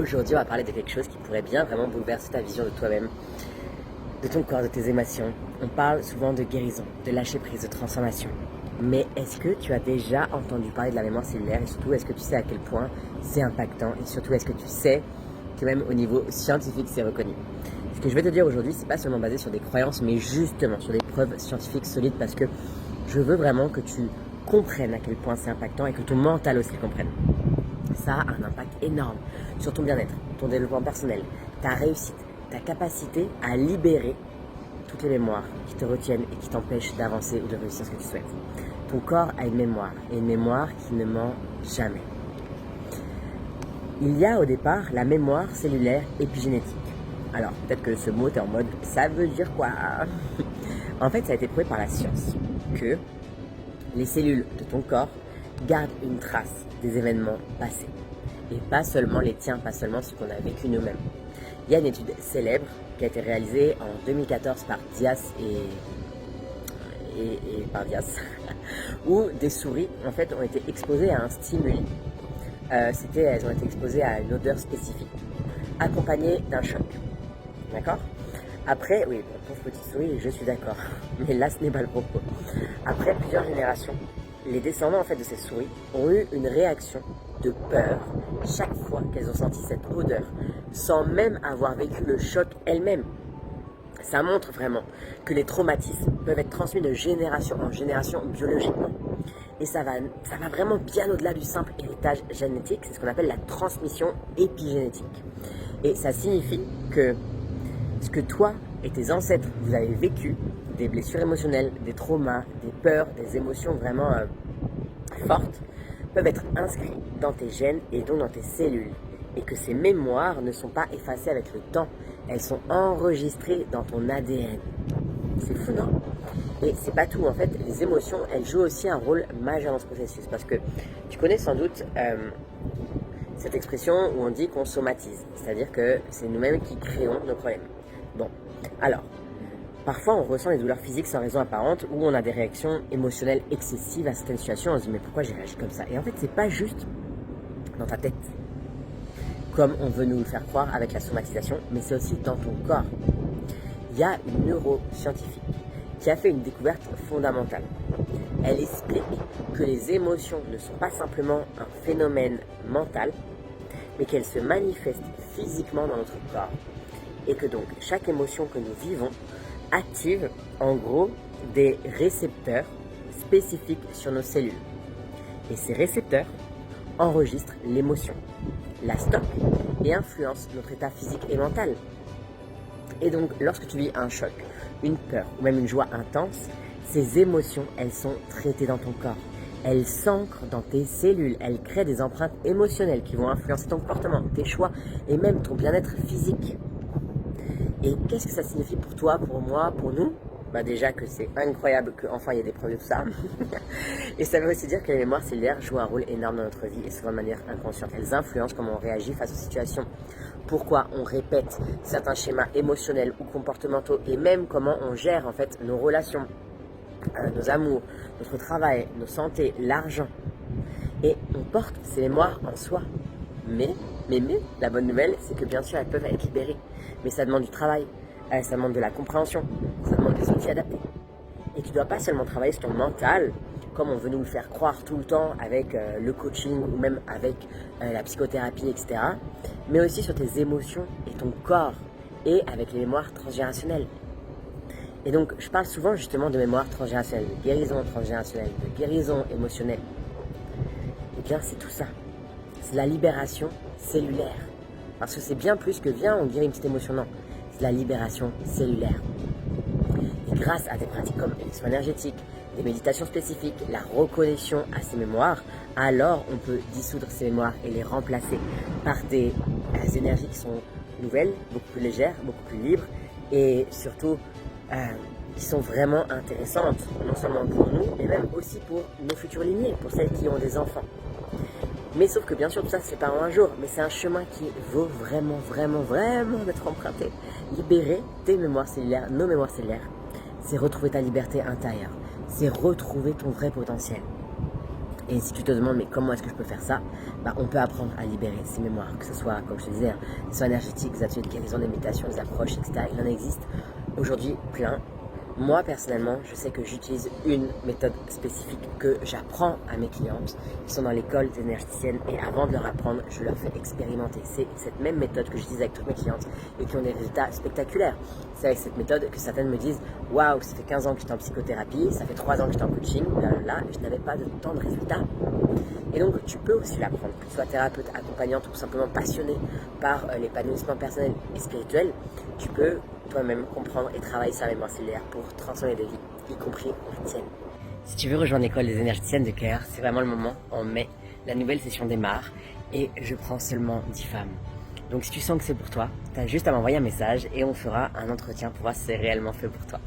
Aujourd'hui, on va parler de quelque chose qui pourrait bien vraiment bouleverser ta vision de toi-même, de ton corps, de tes émotions. On parle souvent de guérison, de lâcher prise, de transformation. Mais est-ce que tu as déjà entendu parler de la mémoire cellulaire et surtout, est-ce que tu sais à quel point c'est impactant et surtout, est-ce que tu sais que même au niveau scientifique, c'est reconnu? Ce que je vais te dire aujourd'hui, c'est pas seulement basé sur des croyances, mais justement sur des preuves scientifiques solides parce que je veux vraiment que tu comprennes à quel point c'est impactant et que ton mental aussi le comprenne. Ça a un impact énorme sur ton bien-être, ton développement personnel, ta réussite, ta capacité à libérer toutes les mémoires qui te retiennent et qui t'empêchent d'avancer ou de réussir ce que tu souhaites. Ton corps a une mémoire, et une mémoire qui ne ment jamais. Il y a au départ la mémoire cellulaire épigénétique. Alors, peut-être que ce mot, tu es en mode, ça veut dire quoi? En fait, ça a été prouvé par la science que les cellules de ton corps gardent une trace des événements passés. Et pas seulement les tiens, pas seulement ce qu'on a vécu nous-mêmes. Il y a une étude célèbre qui a été réalisée en 2014 par Dias et par Dias, où des souris en fait ont été exposées à un stimuli. Elles ont été exposées à une odeur spécifique, accompagnée d'un choc. D'accord? Après, oui, pauvre petite souris, je suis d'accord, mais là ce n'est pas le propos. Après plusieurs générations, les descendants en fait de ces souris ont eu une réaction de peur chaque fois qu'elles ont senti cette odeur, sans même avoir vécu le choc elles-mêmes. Ça montre vraiment que les traumatismes peuvent être transmis de génération en génération biologiquement. Et ça va vraiment bien au-delà du simple héritage génétique, c'est ce qu'on appelle la transmission épigénétique. Et ça signifie que ce que toi et tes ancêtres, vous avez vécu, des blessures émotionnelles, des traumas, des peurs, des émotions vraiment fortes, peuvent être inscrits dans tes gènes et donc dans tes cellules. Et que ces mémoires ne sont pas effacées avec le temps, elles sont enregistrées dans ton ADN. C'est fou, non? Et c'est pas tout, en fait, les émotions, elles jouent aussi un rôle majeur dans ce processus. Parce que tu connais sans doute cette expression où on dit qu'on somatise, c'est-à-dire que c'est nous-mêmes qui créons nos problèmes. Bon, alors, parfois on ressent des douleurs physiques sans raison apparente ou on a des réactions émotionnelles excessives à certaines situations. On se dit mais pourquoi j'ai réagi comme ça? Et en fait c'est pas juste dans ta tête, comme on veut nous le faire croire avec la somatisation, mais c'est aussi dans ton corps. Il y a une neuroscientifique qui a fait une découverte fondamentale. Elle explique que les émotions ne sont pas simplement un phénomène mental, mais qu'elles se manifestent physiquement dans notre corps. Et que donc chaque émotion que nous vivons active en gros des récepteurs spécifiques sur nos cellules. Et ces récepteurs enregistrent l'émotion, la stockent et influencent notre état physique et mental. Et donc lorsque tu vis un choc, une peur ou même une joie intense, ces émotions, elles sont traitées dans ton corps. Elles s'ancrent dans tes cellules, elles créent des empreintes émotionnelles qui vont influencer ton comportement, tes choix et même ton bien-être physique. Et qu'est-ce que ça signifie pour toi, pour moi, pour nous? Bah déjà que c'est incroyable qu'enfin il y ait des preuves de tout ça. Et ça veut aussi dire que les mémoires cellulaires jouent un rôle énorme dans notre vie et souvent de manière inconsciente. Elles influencent comment on réagit face aux situations. Pourquoi on répète certains schémas émotionnels ou comportementaux et même comment on gère en fait nos relations, nos amours, notre travail, nos santé, l'argent. Et on porte ces mémoires en soi. Mais, la bonne nouvelle, c'est que bien sûr, elles peuvent être libérées. Mais ça demande du travail, ça demande de la compréhension, ça demande des outils adaptés. Et tu ne dois pas seulement travailler sur ton mental, comme on veut nous le faire croire tout le temps avec le coaching ou même avec la psychothérapie, etc. Mais aussi sur tes émotions et ton corps et avec les mémoires transgénérationnelles. Et donc, je parle souvent justement de mémoire transgénérationnelle, de guérison transgénérationnelle, de guérison émotionnelle. Et bien, c'est tout ça. C'est la libération cellulaire. Parce que c'est bien plus que viens, on guérit une petite émotion. Non, c'est la libération cellulaire. Et grâce à des pratiques comme les soins énergétiques, des méditations spécifiques, la reconnexion à ces mémoires, alors on peut dissoudre ces mémoires et les remplacer par des énergies qui sont nouvelles, beaucoup plus légères, beaucoup plus libres et surtout qui sont vraiment intéressantes, non seulement pour nous, mais même aussi pour nos futures lignées, pour celles qui ont des enfants. Mais sauf que bien sûr tout ça c'est pas en un jour, mais c'est un chemin qui vaut vraiment d'être emprunté. Libérer tes mémoires cellulaires, nos mémoires cellulaires, c'est retrouver ta liberté intérieure, c'est retrouver ton vrai potentiel. Et si tu te demandes mais comment est-ce que je peux faire ça, on peut apprendre à libérer ses mémoires, que ce soit, comme je te disais, des soins énergétiques, des ateliers de guérison, des méditations, des approches, etc. Il en existe aujourd'hui plein. Moi, personnellement, je sais que j'utilise une méthode spécifique que j'apprends à mes clientes qui sont dans l'école des énergéticiennes et avant de leur apprendre, je leur fais expérimenter. C'est cette même méthode que j'utilise avec toutes mes clientes et qui ont des résultats spectaculaires. C'est avec cette méthode que certaines me disent « Waouh, ça fait 15 ans que j'étais en psychothérapie, ça fait 3 ans que j'étais en coaching, là, et je n'avais pas de tant de résultats. » Et donc, tu peux aussi l'apprendre, que tu sois thérapeute, accompagnante ou simplement passionné par l'épanouissement personnel et spirituel, tu peux toi-même comprendre et travailler sa mémoire cellulaire pour transformer des vies, y compris la tienne. Si tu veux rejoindre l'école des énergéticiennes de cœur, c'est vraiment le moment. En mai, la nouvelle session démarre et je prends seulement 10 femmes. Donc si tu sens que c'est pour toi, tu as juste à m'envoyer un message et on fera un entretien pour voir si c'est réellement fait pour toi.